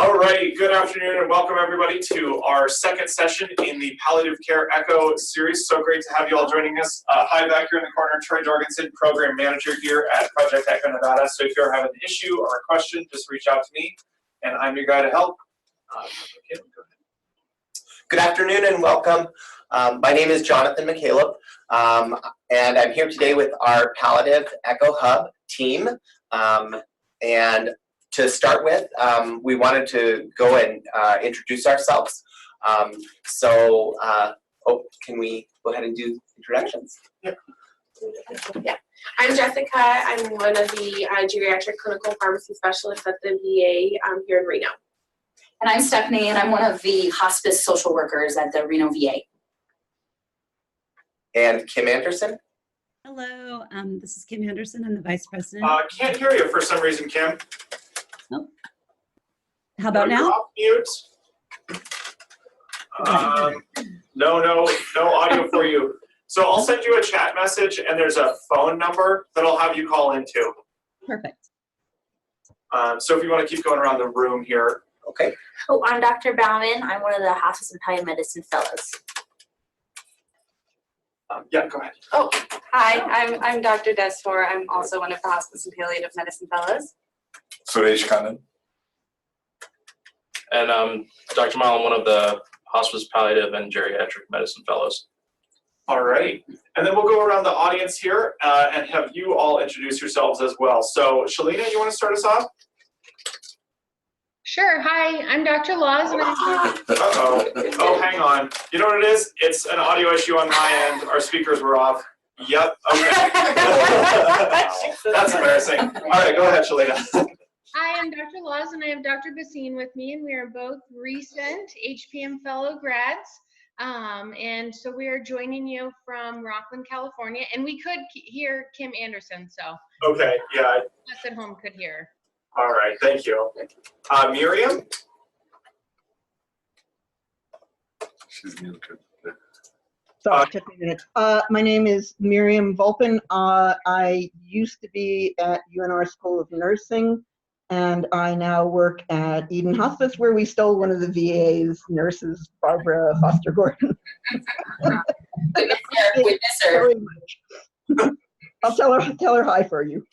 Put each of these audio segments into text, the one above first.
All right, good afternoon and welcome everybody to our second session in the Palliative Care Echo series. So great to have you all joining us. Hi, back here in the corner, Troy Jorgensen, Program Manager here at Project Echo Nevada. So if you're having an issue or a question, just reach out to me and I'm your guy to help. Okay, go ahead. Good afternoon and welcome. My name is Jonathan McCaleb, and I'm here today with our Palliative Echo Hub team. And to start with, we wanted to go and introduce ourselves. Can we go ahead and do introductions? Yeah. Yeah. I'm Jessica. I'm one of the geriatric clinical pharmacy specialists at the VA here in Reno. And I'm Stephanie, and I'm one of the hospice social workers at the Reno VA. And Kim Anderson. Hello, this is Kim Henderson. I'm the Vice President. Can't hear you for some reason, Kim. Oh. How about You're now? off mute. No audio for you. So I'll send you a chat message and there's a phone number that I'll have you call into. Perfect. So if you want to keep going around the room here. Okay. Oh, I'm Dr. Bauman. I'm one of the Hospice Palliative Medicine fellows. Yeah, go ahead. Oh, hi, I'm Dr. Desfor. I'm also one of the Hospice and Palliative Medicine fellows. Suresh Kannan. And I'm Dr. Mal. I'm one of the Hospice Palliative and Geriatric Medicine fellows. All right, and then we'll go around the audience here and have you all introduce yourselves as well. So Shalina, you want to start us off? Sure. Hi, I'm Dr. Laws. And Oh, hang on. You know what it is? It's an audio issue on my end. Our speakers were off. Yep. Okay. That's embarrassing. All right, go ahead, Shalina. Hi, I'm Dr. Laws, and I have Dr. Basine with me, and we are both recent HPM fellow grads. And so we are joining you from Rockland, California, and we could hear Kim Anderson, so. Okay, yeah. Us at home could hear. All right, thank you. Miriam? She's muted. Sorry, it took me a minute. My name is Miriam Volpin. I used to be at UNR School of Nursing, and I now work at Eden Hospice, where we stole one of the VA's nurses, Barbara Foster Gordon. We miss her. Very much. I'll tell her hi for you.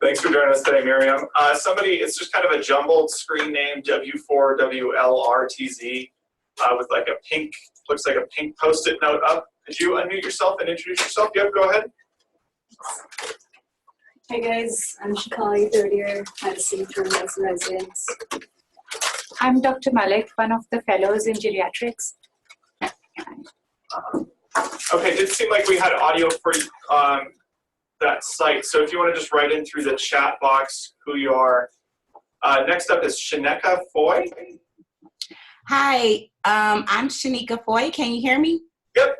Thanks for joining us today, Miriam. It's just kind of a jumbled screen name, W4WLRTZ, with like a pink, looks like a pink Post-it note up. Could you unmute yourself and introduce yourself? Yep, go ahead. Hi guys, I'm Shikali, third year medicine from medicine residents. I'm Dr. Malik, one of the fellows in geriatrics. Okay, it did seem like we had audio for that site. So if you want to just write in through the chat box who you are. Next up is Shaneka Foy. Hi, I'm Shanika Foy. Can you hear me? Yep.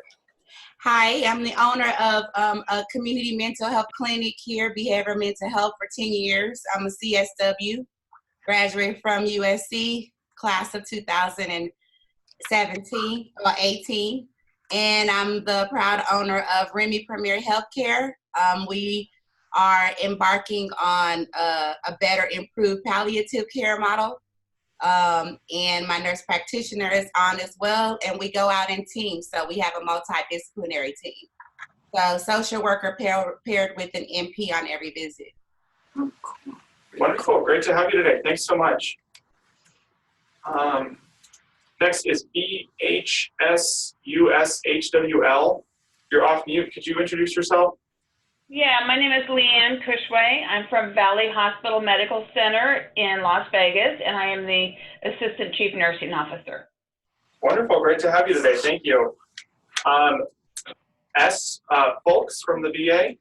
Hi, I'm the owner of a community mental health clinic here, Behavioral Mental Health, for 10 years. I'm a CSW, graduated from USC, class of 2017 or 18. And I'm the proud owner of Remy Premier Healthcare. We are embarking on a better, improved palliative care model. And my nurse practitioner is on as well, and we go out in teams, so we have a multidisciplinary team. So social worker paired with an NP on every visit. Wonderful, great to have you today. Thanks so much. Next is BHSUSHWL. You're off mute. Could you introduce yourself? Yeah, my name is Leanne Cushway. I'm from Valley Hospital Medical Center in Las Vegas, and I am the Assistant Chief Nursing Officer. Wonderful, great to have you today. Thank you. Folks from the VA.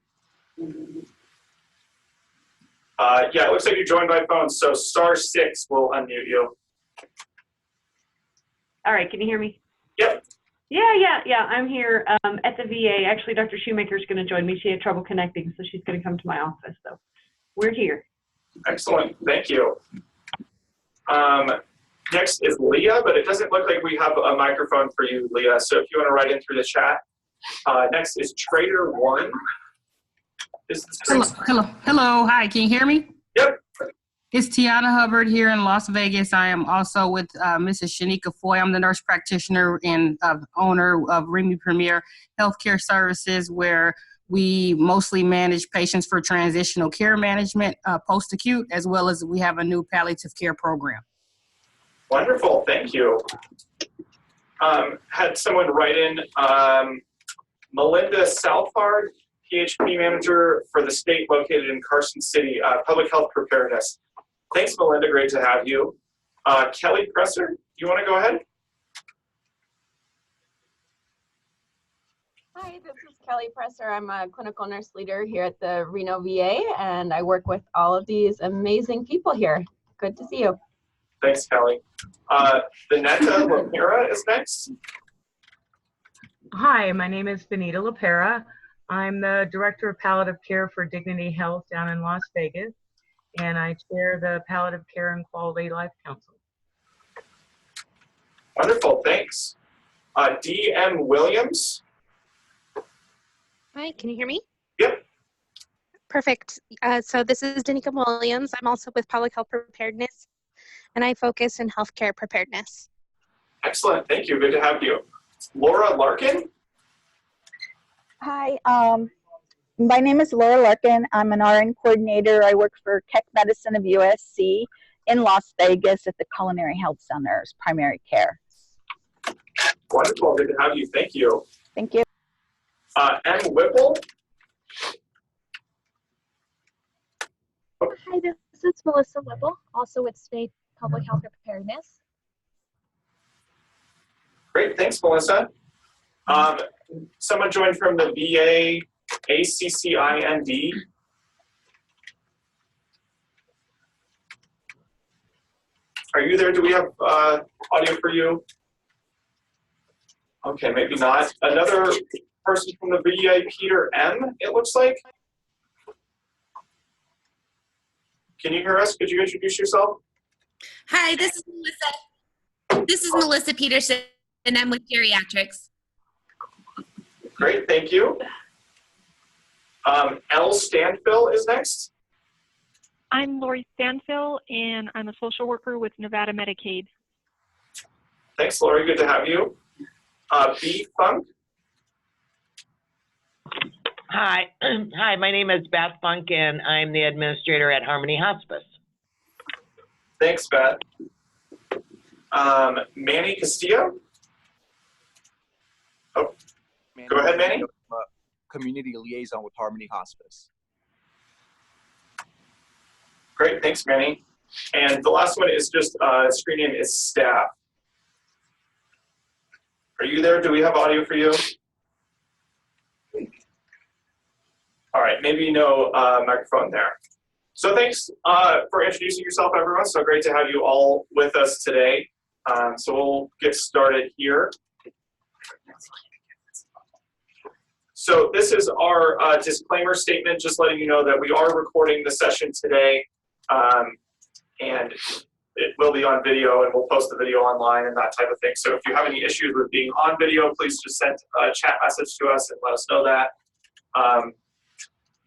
Yeah, it looks like you joined by phone, so *6 will unmute you. All right, can you hear me? Yep. Yeah, I'm here at the VA. Actually, Dr. Shoemaker's going to join me. She had trouble connecting, so she's going to come to my office. So we're here. Excellent, thank you. Next is Leah, but it doesn't look like we have a microphone for you, Leah. So if you want to write in through the chat. Next is Trader1. Hello. Hi, can you hear me? Yep. It's Tiana Hubbard here in Las Vegas. I am also with Mrs. Shanika Foy. I'm the nurse practitioner and owner of Remy Premier Healthcare Services, where we mostly manage patients for transitional care management, post-acute, as well as we have a new palliative care program. Wonderful, thank you. Had someone write in, Melinda Southard, PHP manager for the state located in Carson City, public health preparedness. Thanks, Melinda, great to have you. Kelly Presser, you wanna go ahead? Hi, this is Kelly Presser. I'm a clinical nurse leader here at the Reno VA, and I work with all of these amazing people here. Good to see you. Thanks, Kelly. Vanetta Lapera is next. Hi, my name is Benita Lapera. I'm the Director of Palliative Care for Dignity Health down in Las Vegas, and I chair the Palliative Care and Quality Life Council. Wonderful, thanks. D.M. Williams. Hi, can you hear me? Yep. Perfect. So this is Danica Williams. I'm also with Public Health Preparedness, and I focus in healthcare preparedness. Excellent, thank you, good to have you. Laura Larkin. Hi, my name is Laura Larkin. I'm an RN coordinator. I work for Keck Medicine of USC in Las Vegas at the Culinary Health Center's primary care. Wonderful, good to have you, thank you. Thank you. M. Whipple. Hi, this is Melissa Whipple, also with State Public Health Preparedness. Great, thanks, Melissa. Someone joined from the VA ACCIND. Are you there? Do we have audio for you? Okay, maybe not. Another person from the VA, Peter M., it looks like. Can you hear us? Could you introduce yourself? Hi, this is Melissa. This is Melissa Peterson, and I'm with geriatrics. Great, thank you. Elle Stanfill is next. I'm Lori Stanfill, and I'm a social worker with Nevada Medicaid. Thanks, Lori, good to have you. B. Funk. Hi, hi. My name is Beth Funk, and I'm the administrator at Harmony Hospice. Thanks, Beth. Manny Castillo. Oh, go ahead, Manny. Community liaison with Harmony Hospice. Great, thanks, Manny. And the last one is just screen name is staff. Are you there? Do we have audio for you? All right, maybe no microphone there. So thanks for introducing yourself, everyone. So great to have you all with us today. So we'll get started here. So this is our disclaimer statement, just letting you know that we are recording the session today, and it will be on video, and we'll post the video online and that type of thing. So if you have any issues with being on video, please just send a chat message to us and let us know that.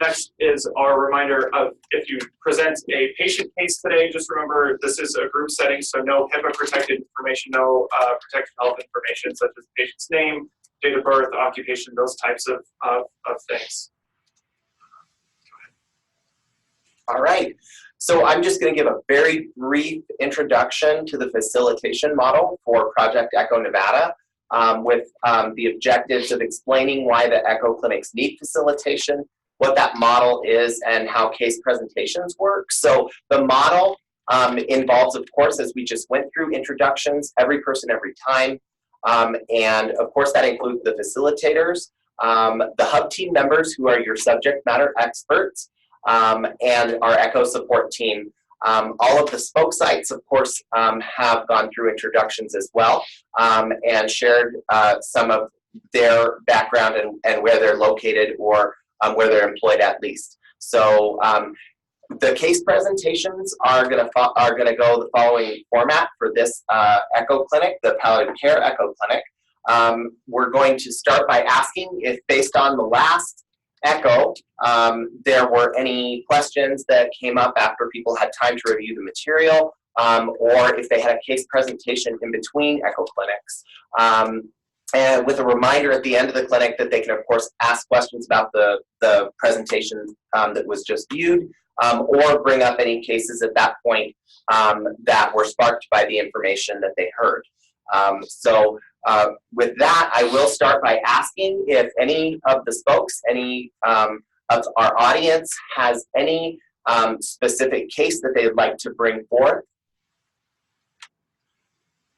Next is our reminder of if you present a patient case today, just remember this is a group setting, so no HIPAA protected information, no protected health information such as the patient's name, date of birth, occupation, those types of things. All right, so I'm just going to give a very brief introduction to the facilitation model for Project Echo Nevada, with the objectives of explaining why the Echo clinics need facilitation, what that model is, and how case presentations work. So the model involves, of course, as we just went through, introductions, every person, every time. And of course, that includes the facilitators, the hub team members who are your subject matter experts, and our Echo support team. All of the spoke sites, of course, have gone through introductions as well, and shared some of their background and where they're located, or where they're employed at least. So the case presentations are gonna go the following format for this Echo clinic, the Palliative Care Echo clinic. We're going to start by asking if, based on the last echo, there were any questions that came up after people had time to review the material, or if they had a case presentation in between echo clinics. And with a reminder at the end of the clinic that they can, of course, ask questions about the presentation that was just viewed, or bring up any cases at that point that were sparked by the information that they heard. With that, I will start by asking if any of the folks, any of our audience has any specific case that they would like to bring forth.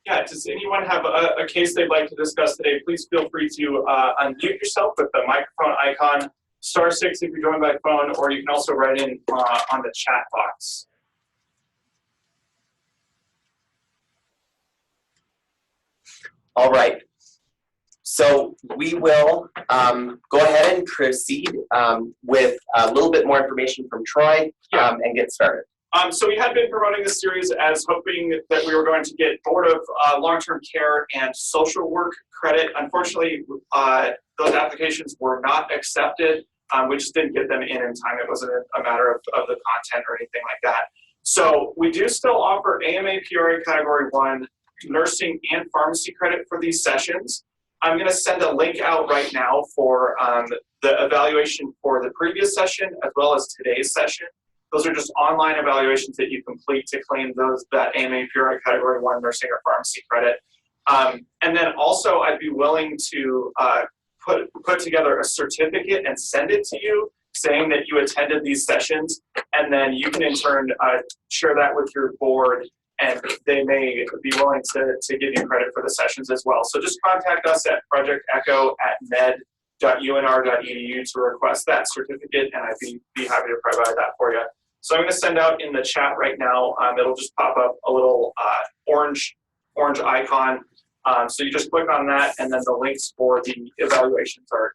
Yeah, does anyone have a case they'd like to discuss today? Please feel free to unmute yourself with the microphone icon, *6 if you're joined by phone, or you can also write in on the chat box. All right. So we will go ahead and proceed with a little bit more information from Troy and get started. So we had been promoting this series as hoping that we were going to get Board of Long-Term Care and Social Work credit. Unfortunately, those applications were not accepted. We just didn't get them in time. It wasn't a matter of the content or anything like that. So we do still offer AMA PRA Category 1 nursing and pharmacy credit for these sessions. I'm going to send a link out right now for the evaluation for the previous session as well as today's session. Those are just online evaluations that you complete to claim that AMA PRA Category 1 nursing or pharmacy credit. And then also I'd be willing to put together a certificate and send it to you saying that you attended these sessions, and then you can in turn share that with your board, and they may be willing to give you credit for the sessions as well. So just contact us at projectecho@med.unr.edu to request that certificate, and I'd be happy to provide that for you. So I'm going to send out in the chat right now. It'll just pop up a little orange icon. So you just click on that, and then the links for the evaluations are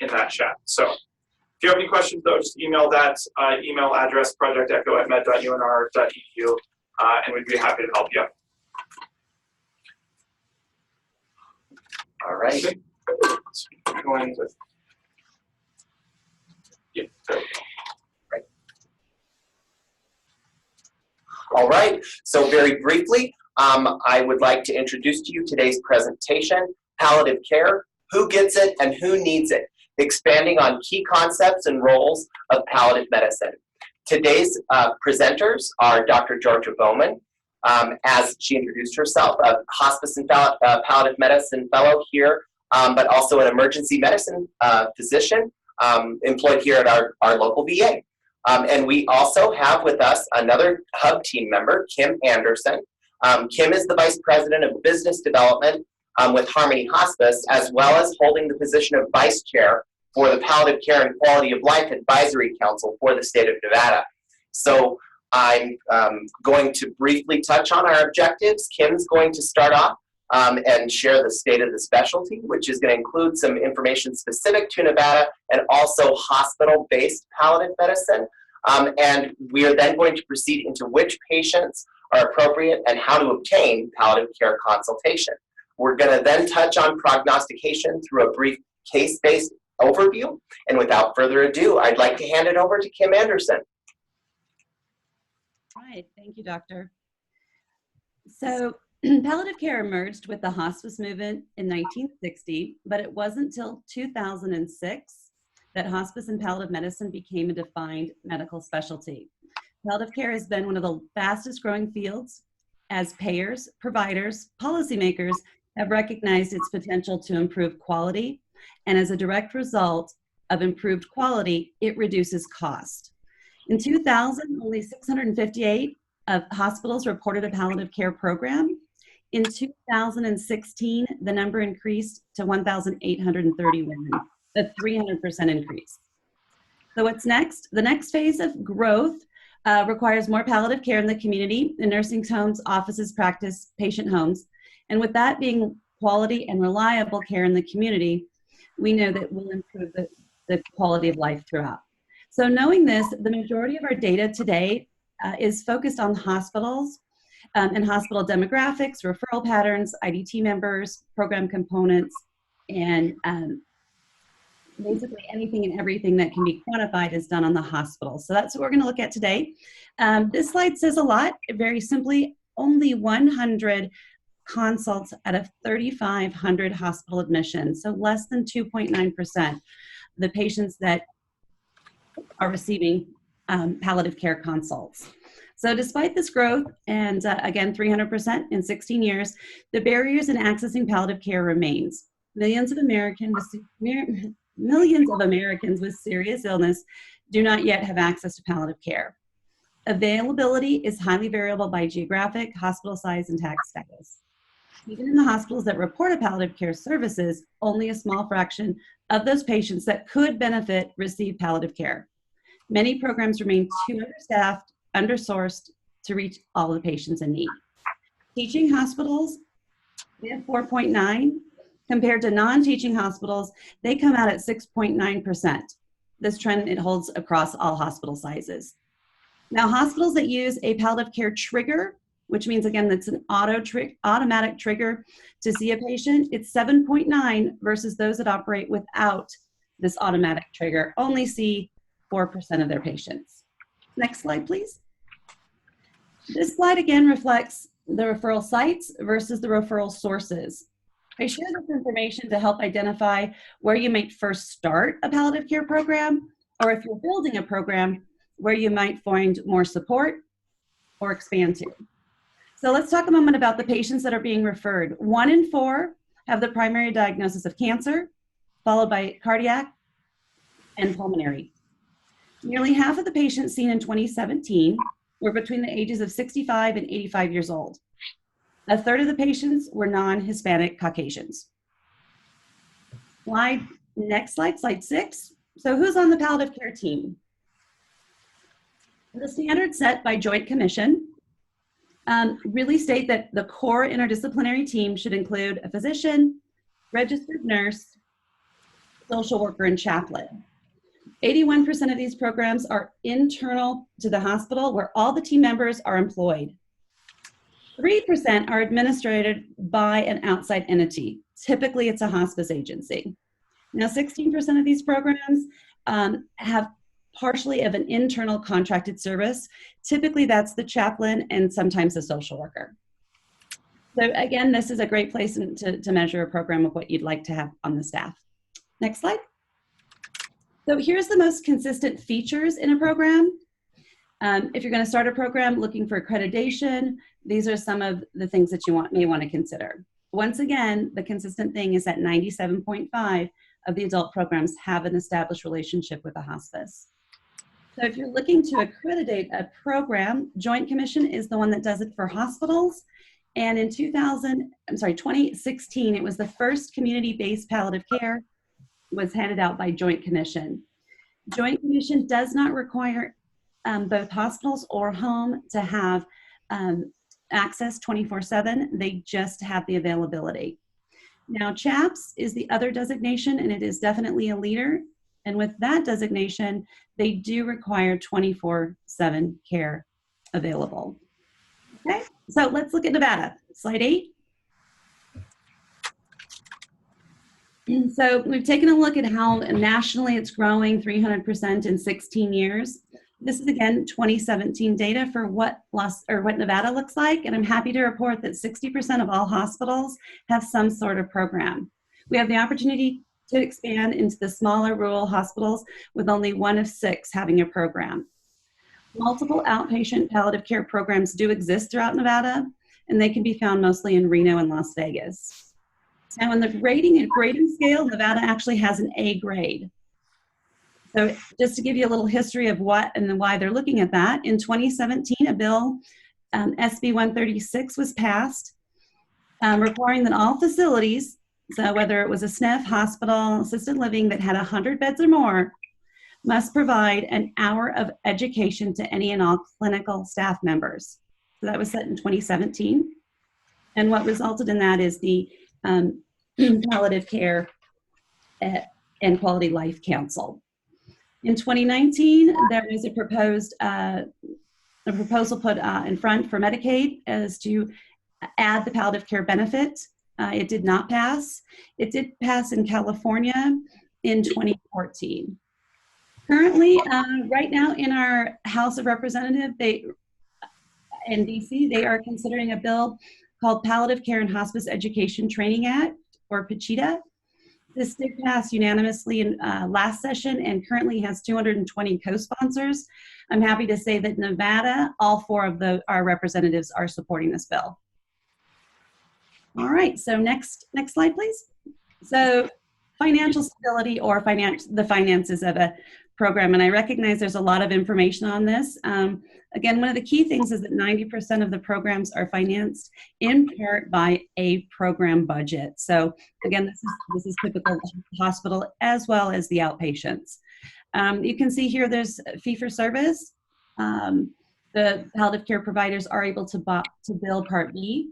in that chat. So if you have any questions, though, just email that email address, projectecho@med.unr.edu, and we'd be happy to help you. All right. So going with, yeah, there we go. Right. All right. So very briefly, I would like to introduce to you today's presentation, Palliative Care, Who Gets It and Who Needs It, expanding on key concepts and roles of palliative medicine. Today's presenters are Dr. Georgia Bowman, as she introduced herself, a hospice and palliative medicine fellow here, but also an emergency medicine physician employed here at our local VA. And we also have with us another hub team member, Kim Anderson. Kim is the Vice President of Business Development with Harmony Hospice, as well as holding the position of Vice Chair for the Palliative Care and Quality of Life Advisory Council for the state of Nevada. So I'm going to briefly touch on our objectives. Kim's going to start off and share the state of the specialty, which is going to include some information specific to Nevada and also hospital-based palliative medicine. And we are then going to proceed into which patients are appropriate and how to obtain palliative care consultation. We're going to then touch on prognostication through a brief case-based overview. And without further ado, I'd like to hand it over to Kim Anderson. All right, thank you, Doctor. So palliative care emerged with the hospice movement in 1960, but it wasn't until 2006 that hospice and palliative medicine became a defined medical specialty. Palliative care has been one of the fastest growing fields as payers, providers, policymakers have recognized its potential to improve quality, and as a direct result of improved quality, it reduces cost. In 2000, only 658 hospitals reported a palliative care program. In 2016, the number increased to 1,831, a 300% increase. So what's next? The next phase of growth requires more palliative care in the community, in nursing homes, offices, practice, patient homes. And with that being quality and reliable care in the community, we know that will improve the quality of life throughout. So knowing this, the majority of our data today is focused on hospitals and hospital demographics, referral patterns, IDT members, program components, and basically anything and everything that can be quantified is done on the hospital. So that's what we're going to look at today. This slide says a lot. Very simply, only 100 consults out of 3,500 hospital admissions, so less than 2.9% the patients that are receiving palliative care consults. So despite this growth, and again, 300% in 16 years, the barriers in accessing palliative care remains. Millions of Americans with serious illness do not yet have access to palliative care. Availability is highly variable by geographic, hospital size, and tax status. Even in the hospitals that report a palliative care services, only a small fraction of those patients that could benefit receive palliative care. Many programs remain too understaffed, undersourced to reach all the patients in need. Teaching hospitals, we have 4.9. Compared to non-teaching hospitals, they come out at 6.9%. This trend, it holds across all hospital sizes. Now, hospitals that use a palliative care trigger, which means, again, that's an automatic trigger to see a patient, it's 7.9 versus those that operate without this automatic trigger, only see 4% of their patients. Next slide, please. This slide, again, reflects the referral sites versus the referral sources. I share this information to help identify where you might first start a palliative care program, or if you're building a program, where you might find more support or expand to. So let's talk a moment about the patients that are being referred. 1 in 4 have the primary diagnosis of cancer, followed by cardiac and pulmonary. Nearly half of the patients seen in 2017 were between the ages of 65 and 85 years old. A third of the patients were non-Hispanic Caucasians. Next slide, slide 6. So who's on the palliative care team? The standards set by Joint Commission really state that the core interdisciplinary team should include a physician, registered nurse, social worker, and chaplain. 81% of these programs are internal to the hospital, where all the team members are employed. 3% are administered by an outside entity. Typically, it's a hospice agency. Now, 16% of these programs have partially of an internal contracted service. Typically, that's the chaplain and sometimes the social worker. So again, this is a great place to measure a program of what you'd like to have on the staff. Next slide. So here's the most consistent features in a program. If you're going to start a program looking for accreditation, these are some of the things that you may want to consider. Once again, the consistent thing is that 97.5 of the adult programs have an established relationship with a hospice. So if you're looking to accreditate a program, Joint Commission is the one that does it for hospitals. And in 2016, it was the first community-based palliative care was handed out by Joint Commission. Joint Commission does not require both hospitals or home to have access 24/7. They just have the availability. Now, CHAPS is the other designation, and it is definitely a leader. And with that designation, they do require 24/7 care available. Okay, so let's look at Nevada. Slide 8. So we've taken a look at how nationally it's growing 300% in 16 years. This is, again, 2017 data for what Nevada looks like, and I'm happy to report that 60% of all hospitals have some sort of program. We have the opportunity to expand into the smaller rural hospitals with only 1 of 6 having a program. Multiple outpatient palliative care programs do exist throughout Nevada, and they can be found mostly in Reno and Las Vegas. Now, in the rating and grading scale, Nevada actually has an A grade. So just to give you a little history of what and why they're looking at that, in 2017, a bill, SB 136, was passed requiring that all facilities, so whether it was a SNF, hospital, assisted living that had 100 beds or more, must provide an hour of education to any and all clinical staff members. So that was set in 2017. And what resulted in that is the Palliative Care and Quality Life Council. In 2019, there was a proposal put in front for Medicaid as to add the palliative care benefit. It did not pass. It did pass in California, in 2014. Currently, right now in our House of Representatives, in DC, they are considering a bill called Palliative Care and Hospice Education Training Act, or PCHETA. This did pass unanimously in last session and currently has 220 co-sponsors. I'm happy to say that Nevada, all 4 of our representatives are supporting this bill. All right, so next slide, please. So financial stability, or the finances of a program, and I recognize there's a lot of information on this. Again, one of the key things is that 90% of the programs are financed in part by a program budget. So again, this is typical of the hospital as well as the outpatients. You can see here there's fee for service. The palliative care providers are able to bill Part B.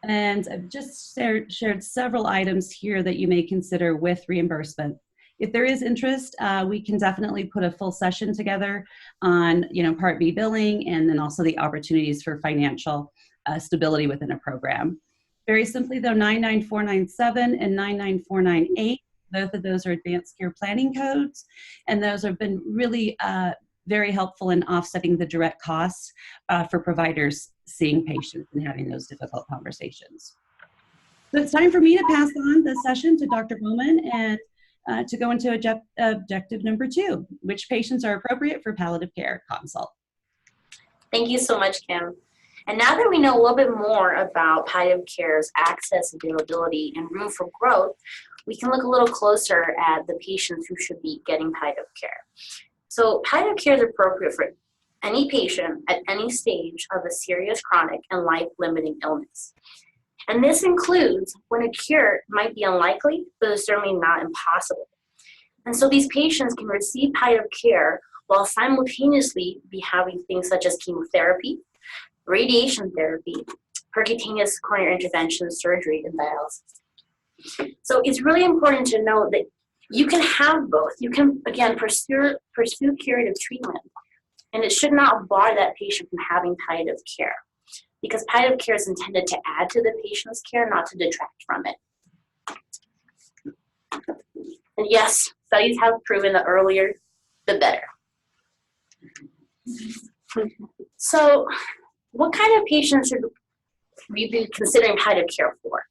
And I've just shared several items here that you may consider with reimbursement. If there is interest, we can definitely put a full session together on, Part B billing, and then also the opportunities for financial stability within a program. Very simply though, 99497 and 99498, both of those are advanced care planning codes, and those have been really very helpful in offsetting the direct costs for providers seeing patients and having those difficult conversations. So it's time for me to pass on the session to Dr. Bowman and to go into objective number 2, which patients are appropriate for palliative care consult. Thank you so much, Kim. And now that we know a little bit more about palliative care's access, availability, and room for growth, we can look a little closer at the patients who should be getting palliative care. So palliative care is appropriate for any patient at any stage of a serious chronic and life-limiting illness. And this includes when a cure might be unlikely, but is certainly not impossible. And so these patients can receive palliative care while simultaneously be having things such as chemotherapy, radiation therapy, percutaneous coronary intervention, surgery, and dialysis. So it's really important to know that you can have both. You can, again, pursue curative treatment, and it should not bar that patient from having palliative care, because palliative care is intended to add to the patient's care, not to detract from it. And yes, studies have proven the earlier, the better. So what kind of patients should we be considering palliative care for?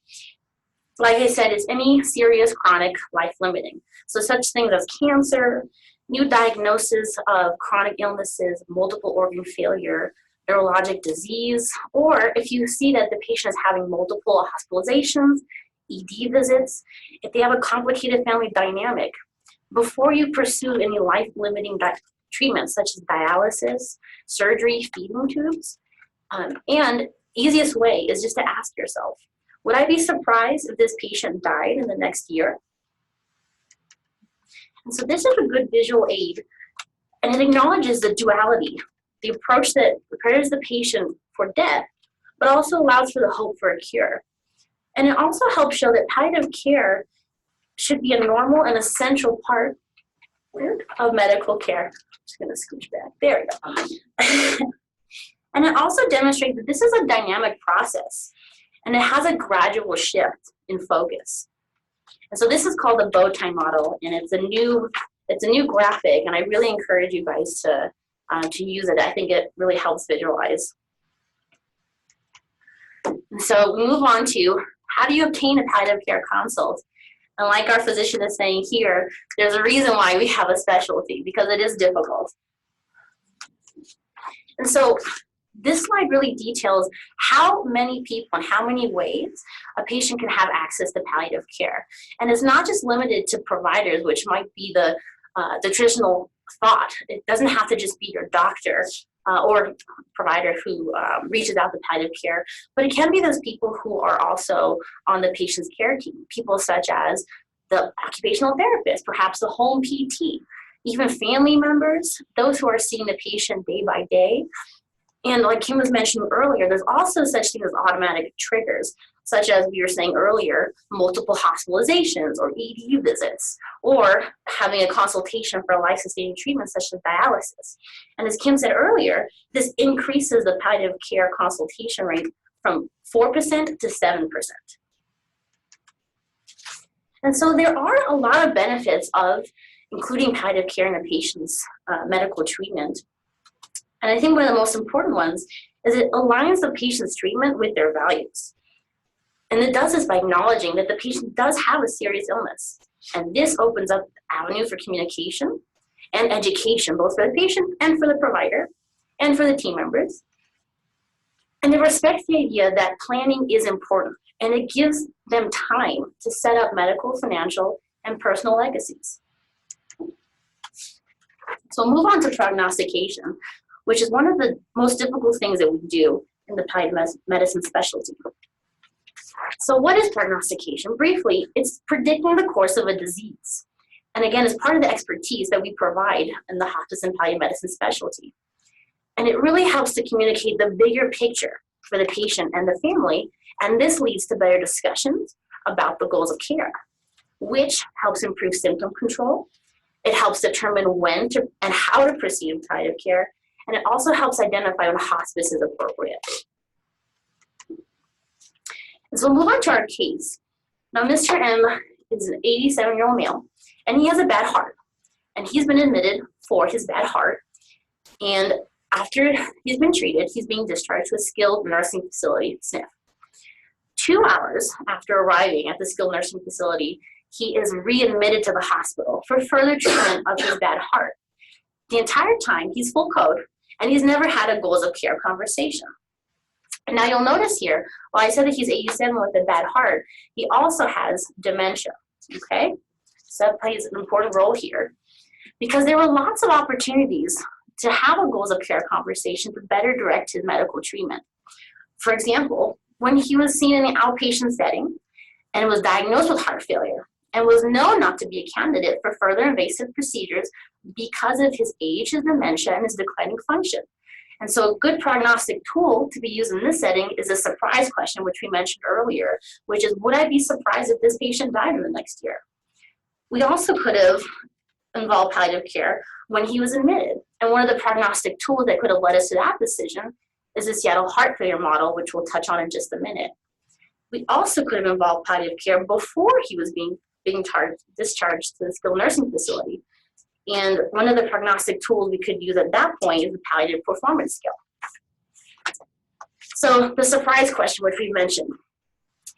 Like I said, it's any serious chronic life-limiting. So such things as cancer, new diagnosis of chronic illnesses, multiple organ failure, neurologic disease, or if you see that the patient is having multiple hospitalizations, ED visits, if they have a complicated family dynamic, before you pursue any life-limiting treatments such as dialysis, surgery, feeding tubes, and easiest way is just to ask yourself, would I be surprised if this patient died in the next year? And so this is a good visual aid, and it acknowledges the duality, the approach that prepares the patient for death, but also allows for the hope for a cure. And it also helps show that palliative care should be a normal and essential part of medical care. I'm just gonna scooch back, there we go. And it also demonstrates that this is a dynamic process, and it has a gradual shift in focus. And so this is called the bow tie model, and it's a new graphic, and I really encourage you guys to use it. I think it really helps visualize. And so we move on to, how do you obtain a palliative care consult? And like our physician is saying here, there's a reason why we have a specialty, because it is difficult. And so this slide really details how many people and how many ways a patient can have access to palliative care. And it's not just limited to providers, which might be the traditional thought. It doesn't have to just be your doctor or provider who reaches out to palliative care, but it can be those people who are also on the patient's care team, people such as the occupational therapist, perhaps the home PT, even family members, those who are seeing the patient day by day. And like Kim was mentioning earlier, there's also such things as automatic triggers, such as we were saying earlier, multiple hospitalizations or ED visits, or having a consultation for a life-sustaining treatment such as dialysis. And as Kim said earlier, this increases the palliative care consultation rate from 4% to 7%. And so there are a lot of benefits of including palliative care in a patient's medical treatment. And I think one of the most important ones is it aligns the patient's treatment with their values. And it does this by acknowledging that the patient does have a serious illness. And this opens up avenue for communication and education, both for the patient and for the provider and for the team members. And it respects the idea that planning is important, and it gives them time to set up medical, financial, and personal legacies. So we'll move on to prognostication, which is one of the most difficult things that we do in the palliative medicine specialty. So what is prognostication? Briefly, it's predicting the course of a disease. And again, it's part of the expertise that we provide in the hospice and palliative medicine specialty. And it really helps to communicate the bigger picture for the patient and the family, and this leads to better discussions about the goals of care, which helps improve symptom control. It helps determine when to and how to proceed with palliative care, and it also helps identify when hospice is appropriate. And so we'll move on to our case. Now, Mr. M is an 87-year-old male, and he has a bad heart. And he's been admitted for his bad heart. And after he's been treated, he's being discharged to a skilled nursing facility, SNF. 2 hours after arriving at the skilled nursing facility, he is readmitted to the hospital for further treatment of his bad heart. The entire time, he's full code, and he's never had a goals of care conversation. And now you'll notice here, while I said that he's 87 with a bad heart, he also has dementia, okay? So that plays an important role here, because there were lots of opportunities to have a goals of care conversation to better direct his medical treatment. For example, when he was seen in the outpatient setting and was diagnosed with heart failure and was known not to be a candidate for further invasive procedures because of his age, his dementia, and his declining function. And so a good prognostic tool to be used in this setting is a surprise question, which we mentioned earlier, which is, would I be surprised if this patient died in the next year? We also could have involved palliative care when he was admitted. And one of the prognostic tools that could have led us to that decision is the Seattle heart failure model, which we'll touch on in just a minute. We also could have involved palliative care before he was being discharged to the skilled nursing facility. And one of the prognostic tools we could use at that point is the Palliative Performance Scale. So the surprise question, which we mentioned,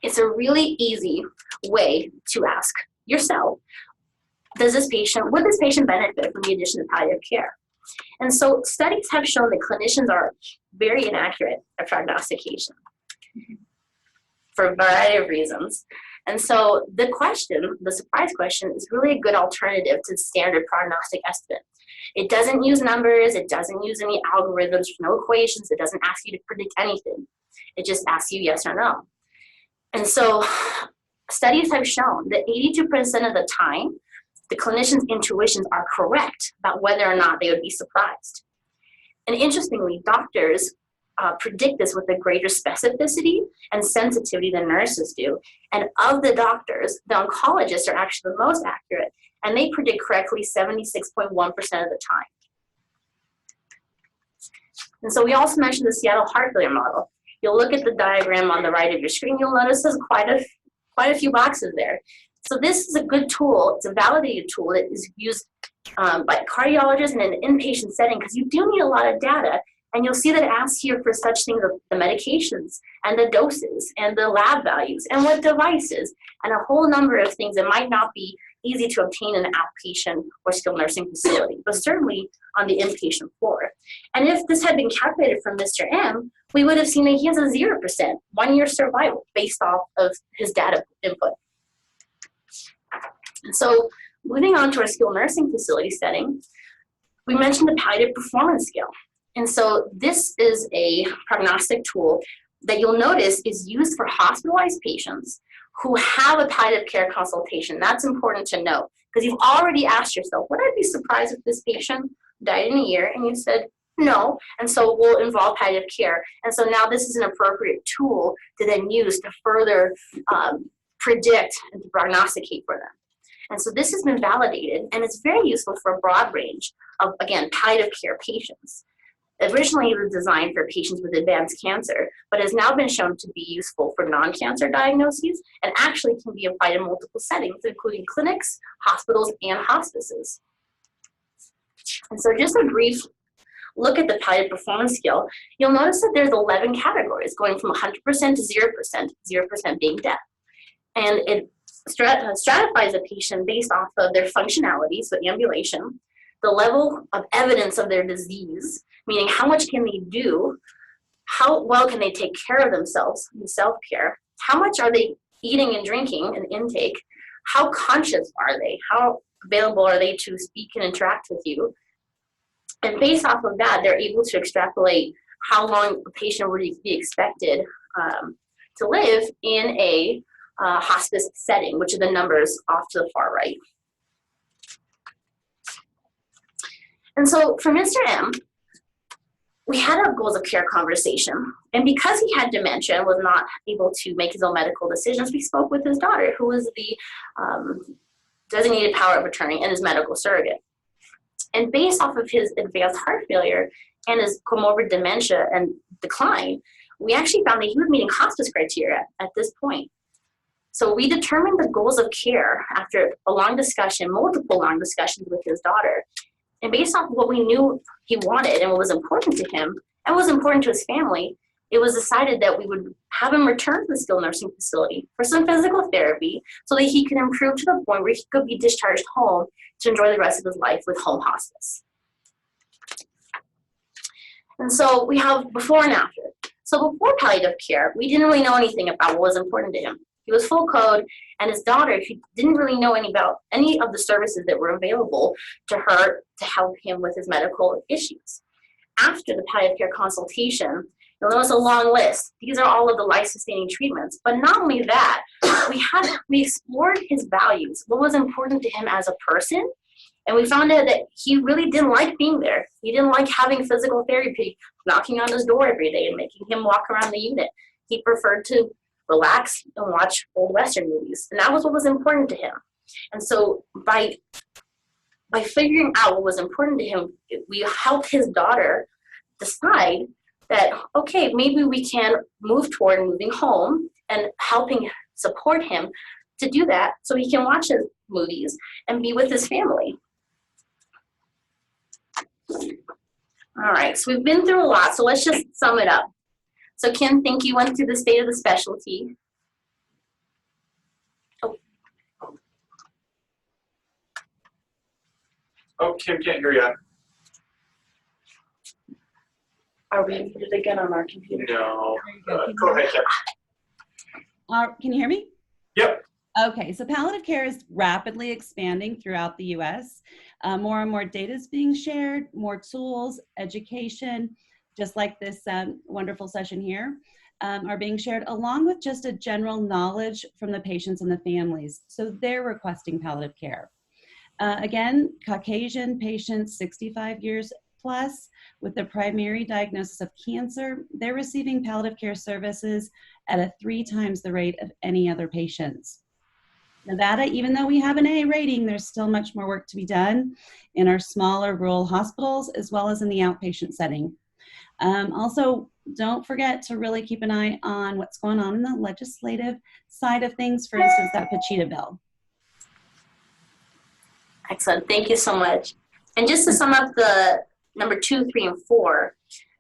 it's a really easy way to ask yourself, would this patient benefit from the addition of palliative care? And so studies have shown that clinicians are very inaccurate at prognostication for a variety of reasons. And so the surprise question, is really a good alternative to standard prognostic estimate. It doesn't use numbers, it doesn't use any algorithms, there's no equations, it doesn't ask you to predict anything. It just asks you yes or no. And so studies have shown that 82% of the time, the clinician's intuitions are correct about whether or not they would be surprised. And interestingly, doctors predict this with a greater specificity and sensitivity than nurses do. And of the doctors, the oncologists are actually the most accurate, and they predict correctly 76.1% of the time. And so we also mentioned the Seattle heart failure model. You'll look at the diagram on the right of your screen, you'll notice there's quite a few boxes there. So this is a good tool, it's a validated tool that is used by cardiologists in an inpatient setting, because you do need a lot of data. And you'll see that it asks here for such things as the medications and the doses and the lab values and what devices and a whole number of things that might not be easy to obtain in an outpatient or skilled nursing facility, but certainly on the inpatient floor. And if this had been calculated from Mr. M, we would have seen that he has a 0% 1-year survival based off of his data input. And so moving on to our skilled nursing facility setting, we mentioned the Palliative Performance Scale. And so this is a prognostic tool that you'll notice is used for hospitalized patients who have a palliative care consultation. That's important to know, because you've already asked yourself, would I be surprised if this patient died in a year? And you said no, and so we'll involve palliative care. And so now this is an appropriate tool to then use to further predict and to prognosticate for them. And so this has been validated, and it's very useful for a broad range of, again, palliative care patients. Originally, it was designed for patients with advanced cancer, but has now been shown to be useful for non-cancer diagnoses and actually can be applied in multiple settings, including clinics, hospitals, and hospices. And so just a brief look at the Palliative Performance Scale, you'll notice that there's 11 categories going from 100% to 0%, 0% being death. And it stratifies a patient based off of their functionality, so ambulation, the level of evidence of their disease, meaning how much can they do, how well can they take care of themselves in self-care, how much are they eating and drinking and intake, how conscious are they, how available are they to speak and interact with you. And based off of that, they're able to extrapolate how long a patient would be expected to live in a hospice setting, which are the numbers off to the far right. And so for Mr. M, we had a goals of care conversation. And because he had dementia and was not able to make his own medical decisions, we spoke with his daughter, who was the designated power of attorney and his medical surrogate. And based off of his advanced heart failure and his comorbid dementia and decline, we actually found that he was meeting hospice criteria at this point. So we determined the goals of care after a long discussion, multiple long discussions with his daughter. And based off what we knew he wanted and what was important to him and what was important to his family, it was decided that we would have him return to the skilled nursing facility for some physical therapy so that he could improve to the point where he could be discharged home to enjoy the rest of his life with home hospice. And so we have before and after. So before palliative care, we didn't really know anything about what was important to him. He was full code, and his daughter, she didn't really know about any of the services that were available to her to help him with his medical issues. After the palliative care consultation, you'll notice a long list. These are all of the life-sustaining treatments. But not only that, we explored his values, what was important to him as a person, and we found out that he really didn't like being there. He didn't like having physical therapy, knocking on his door every day and making him walk around the unit. He preferred to relax and watch old Western movies. And that was what was important to him. And so by figuring out what was important to him, we helped his daughter decide that, okay, maybe we can move toward moving home and helping support him to do that so he can watch his movies and be with his family. All right, so we've been through a lot, so let's just sum it up. So Kim, think you went through the state of the specialty. Oh, Kim can't hear you. Are we muted again on our computer? No. Go ahead, Kim. Can you hear me? Yep. Okay, so palliative care is rapidly expanding throughout the U.S. More and more data is being shared, more tools, education, just like this wonderful session here, are being shared, along with just a general knowledge from the patients and the families. So they're requesting palliative care. Again, Caucasian patients 65 years plus with the primary diagnosis of cancer, they're receiving palliative care services at a 3 times the rate of any other patients. Nevada, even though we have an A rating, there's still much more work to be done in our smaller rural hospitals as well as in the outpatient setting. Also, don't forget to really keep an eye on what's going on in the legislative side of things, for instance, that Pachita bill. Excellent, thank you so much. And just to sum up the number 2, 3, and 4,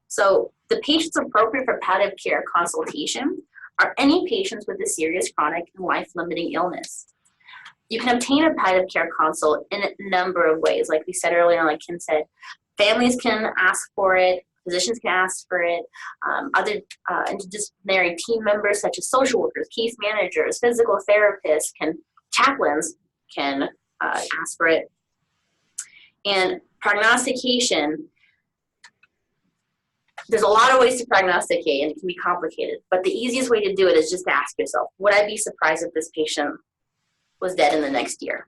so the patients appropriate for palliative care consultation are any patients with a serious chronic and life-limiting illness. You can obtain a palliative care consult in a number of ways. Like we said earlier, like Kim said, families can ask for it, physicians can ask for it, other interdisciplinary team members such as social workers, case managers, physical therapists, chaplains can ask for it. And prognostication, there's a lot of ways to prognosticate and it can be complicated, but the easiest way to do it is just to ask yourself, would I be surprised if this patient was dead in the next year?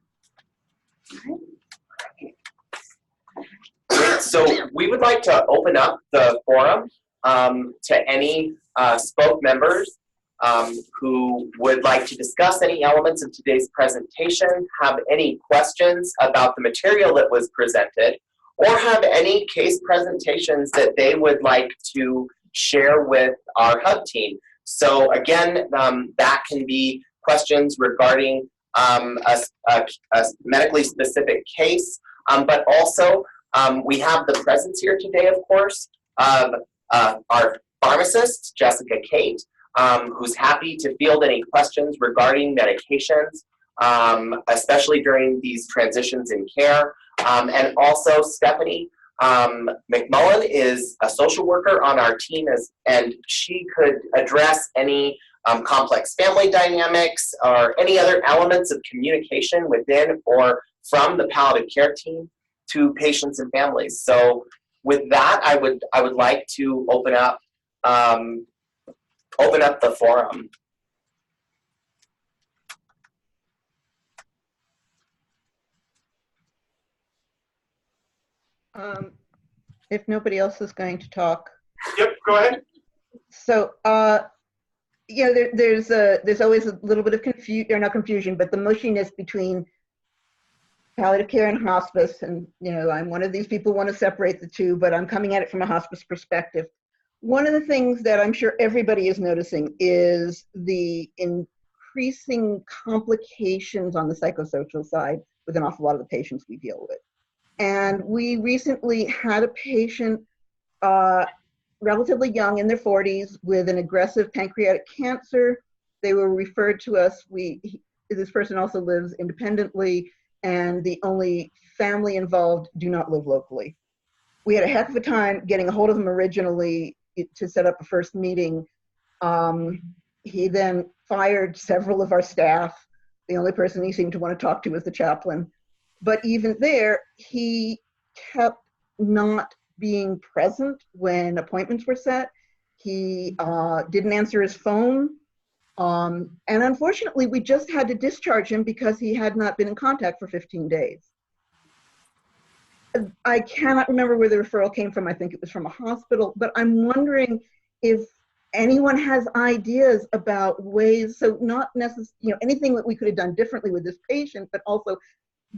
So we would like to open up the forum to any spoke members who would like to discuss any elements of today's presentation, have any questions about the material that was presented, or have any case presentations that they would like to share with our hub team. So again, that can be questions regarding a medically specific case, but also we have the presence here today, of course, of our pharmacist, Jessica Kate, who's happy to field any questions regarding medications, especially during these transitions in care. And also Stephanie McMullen is a social worker on our team, and she could address any complex family dynamics or any other elements of communication within or from the palliative care team to patients and families. So with that, I would like to open up the forum. If nobody else is going to talk. Yep, go ahead. So, yeah, there's always a little bit of confusion, or not confusion, but the mushiness between palliative care and hospice. And, you know, I'm one of these people who want to separate the two, but I'm coming at it from a hospice perspective. One of the things that I'm sure everybody is noticing is the increasing complications on the psychosocial side with an awful lot of the patients we deal with. And we recently had a patient, relatively young, in their 40s, with an aggressive pancreatic cancer. They were referred to us. This person also lives independently, and the only family involved do not live locally. We had a heck of a time getting a hold of him originally to set up a first meeting. He then fired several of our staff. The only person he seemed to want to talk to was the chaplain. But even there, he kept not being present when appointments were set. He didn't answer his phone. And unfortunately, we just had to discharge him because he had not been in contact for 15 days. I cannot remember where the referral came from. I think it was from a hospital, but I'm wondering if anyone has ideas about ways, so not necessarily, you know, anything that we could have done differently with this patient, but also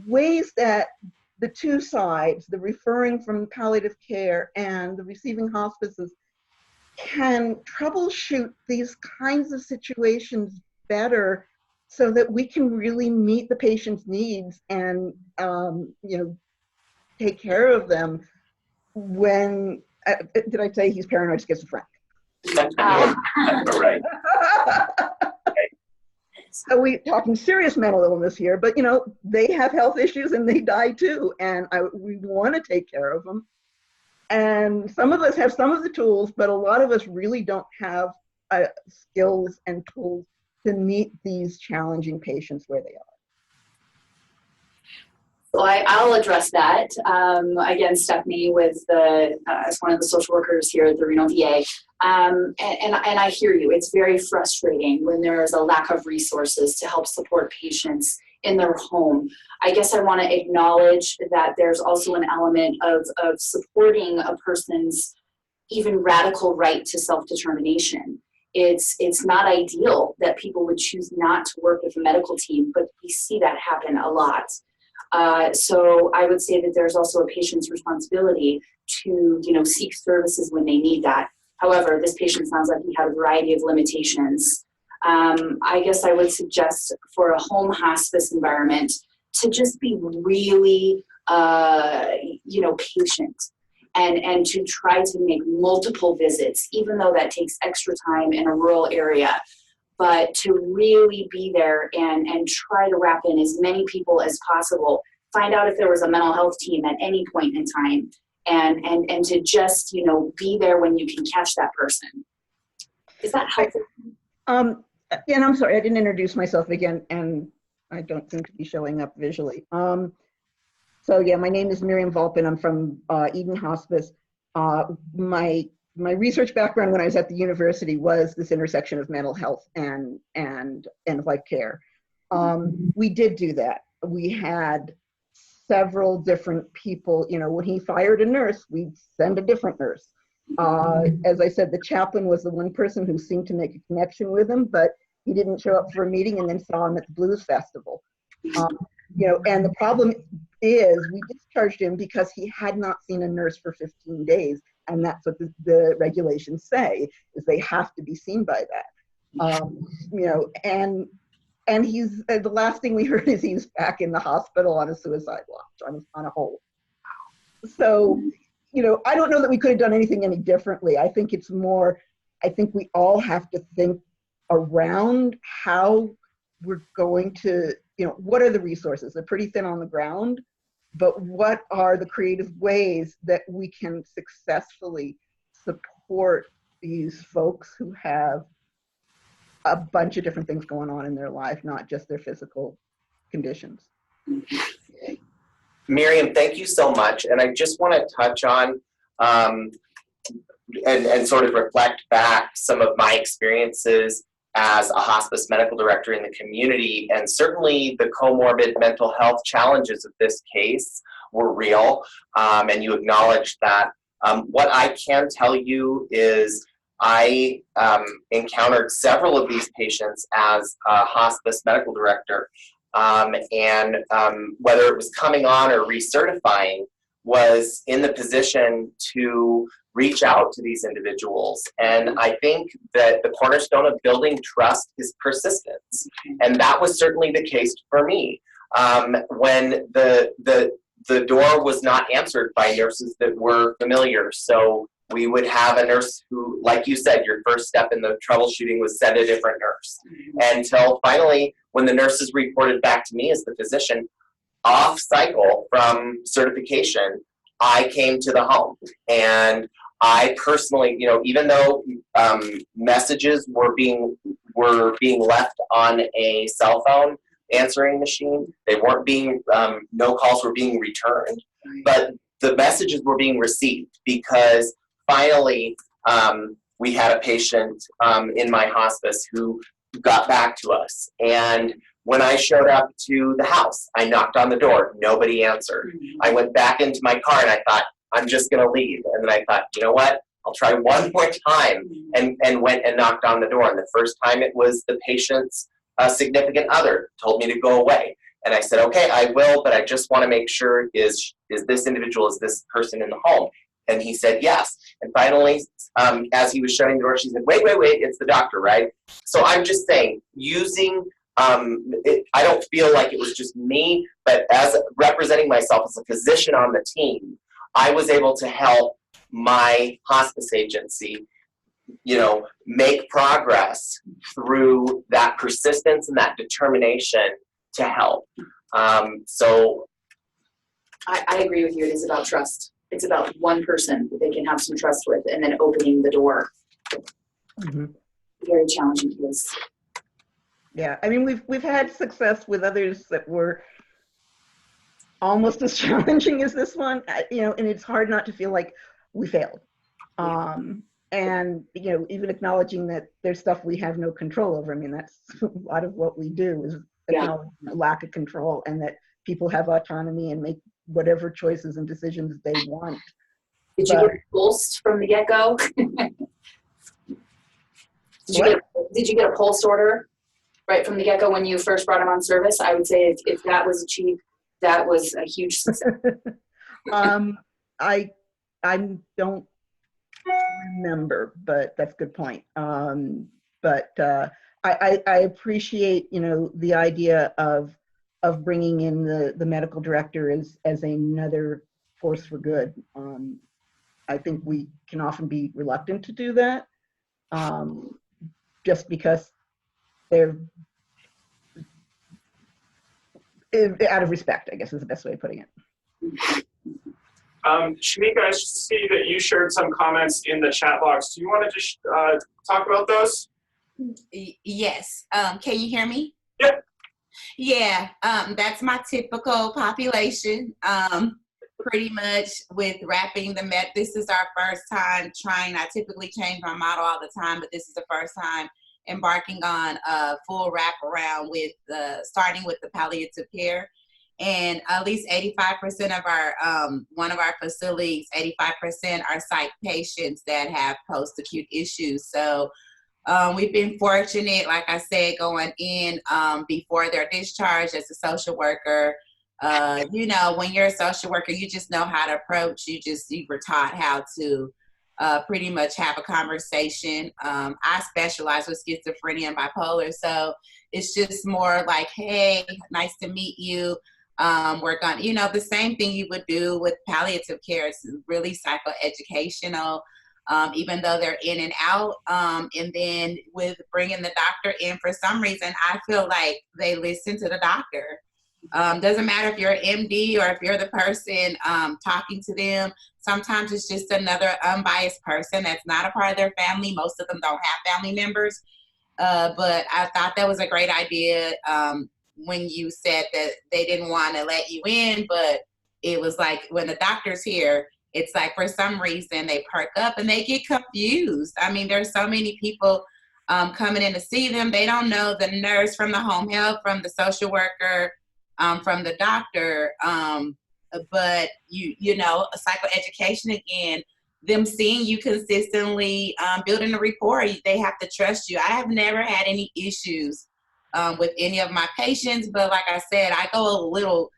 ways that the two sides, the referring from palliative care and the receiving hospices, can troubleshoot these kinds of situations better so that we can really meet the patient's needs and, you know, take care of them when, did I say he's paranoid schizophrenic? Right. So we're talking serious mental illness here, but you know, they have health issues and they die too, and we want to take care of them. And some of us have some of the tools, but a lot of us really don't have skills and tools to meet these challenging patients where they are. Well, I'll address that. Again, Stephanie, as one of the social workers here at the Reno VA. And I hear you. It's very frustrating when there is a lack of resources to help support patients in their home. I guess I want to acknowledge that there's also an element of supporting a person's even radical right to self-determination. It's not ideal that people would choose not to work with a medical team, but we see that happen a lot. So I would say that there's also a patient's responsibility to, you know, seek services when they need that. However, this patient sounds like he had a variety of limitations. I guess I would suggest for a home hospice environment to just be really, you know, patient and to try to make multiple visits, even though that takes extra time in a rural area. But to really be there and try to wrap in as many people as possible, find out if there was a mental health team at any point in time, and to just, you know, be there when you can catch that person. Is that helpful? And I'm sorry, I didn't introduce myself again, and I don't seem to be showing up visually. So yeah, my name is Miriam Volpin. I'm from Eden Hospice. My research background when I was at the university was this intersection of mental health and end-of-life care. We did do that. We had several different people, you know, when he fired a nurse, we'd send a different nurse. As I said, the chaplain was the one person who seemed to make a connection with him, but he didn't show up for a meeting and then saw him at the Blues Festival. And the problem is we discharged him because he had not seen a nurse for 15 days. And that's what the regulations say, is they have to be seen by that. And he's, the last thing we heard is he's back in the hospital on a suicide watch, on a hold. So, I don't know that we could have done anything any differently. I think it's more, I think we all have to think around how we're going to, what are the resources? They're pretty thin on the ground, but what are the creative ways that we can successfully support these folks who have a bunch of different things going on in their life, not just their physical conditions. Miriam, thank you so much. And I just want to touch on and sort of reflect back some of my experiences as a hospice medical director in the community. And certainly the comorbid mental health challenges of this case were real. And you acknowledged that. What I can tell you is I encountered several of these patients as a hospice medical director. And whether it was coming on or recertifying, was in the position to reach out to these individuals. And I think that the cornerstone of building trust is persistence. And that was certainly the case for me. When the door was not answered by nurses that were familiar. So we would have a nurse who, like you said, your first step in the troubleshooting was send a different nurse. Until finally, when the nurses reported back to me as the physician, off cycle from certification, I came to the home. And I personally, even though messages were being left on a cell phone answering machine, they weren't being, no calls were being returned, but the messages were being received, because finally we had a patient in my hospice who got back to us. And when I showed up to the house, I knocked on the door, nobody answered. I went back into my car and I thought, I'm just gonna leave. And then I thought, you know what? I'll try one more time, and went and knocked on the door. And the first time it was the patient's significant other told me to go away. And I said, okay, I will, but I just wanna make sure, is this individual, is this person in the home? And he said, yes. And finally, as he was shutting the door, she said, wait, it's the doctor, right? So I'm just saying, using, I don't feel like it was just me, but as representing myself as a physician on the team, I was able to help my hospice agency, make progress through that persistence and that determination to help. So I agree with you. It is about trust. It's about one person that they can have some trust with, and then opening the door. Mm-hmm. Very challenging case. Yeah, I mean, we've had success with others that were almost as challenging as this one, and it's hard not to feel like we failed. And, even acknowledging that there's stuff we have no control over. I mean, that's a lot of what we do, is acknowledge lack of control, and that people have autonomy and make whatever choices and decisions they want. Did you get pulsed from the get-go? Did you get a pulse order right from the get-go when you first brought him on service? I would say if that was achieved, that was a huge success. I don't remember, but that's a good point. But I appreciate, the idea of bringing in the medical director as another force for good. I think we can often be reluctant to do that, just because they're out of respect, I guess is the best way of putting it. Shamika, I see that you shared some comments in the chat box. Do you want to just talk about those? Yes. Can you hear me? Yep. Yeah, that's my typical population. Pretty much with wrapping the med. This is our first time trying. I typically change my model all the time, but this is the first time embarking on a full wraparound with starting with the palliative care. And at least 85% of our, one of our facilities, 85% are psych patients that have post-acute issues. So We've been fortunate, like I said, going in before they're discharged as a social worker. You know, when you're a social worker, you just know how to approach. You were taught how to pretty much have a conversation. I specialize with schizophrenia and bipolar, so it's just more like, hey, nice to meet you. We're going, you know, the same thing you would do with palliative care. It's really psychoeducational, even though they're in and out. And then with bringing the doctor in, for some reason, I feel like they listen to the doctor. Doesn't matter if you're an MD or if you're the person talking to them. Sometimes it's just another unbiased person that's not a part of their family. Most of them don't have family members. But I thought that was a great idea when you said that they didn't want to let you in, but it was like when the doctor's here, it's like for some reason they perk up and they get confused. I mean, there's so many people coming in to see them. They don't know the nurse from the home health, from the social worker, from the doctor. But you know, psychoeducation again, them seeing you consistently, building a rapport, they have to trust you. I have never had any issues with any of my patients, but like I said, I go a little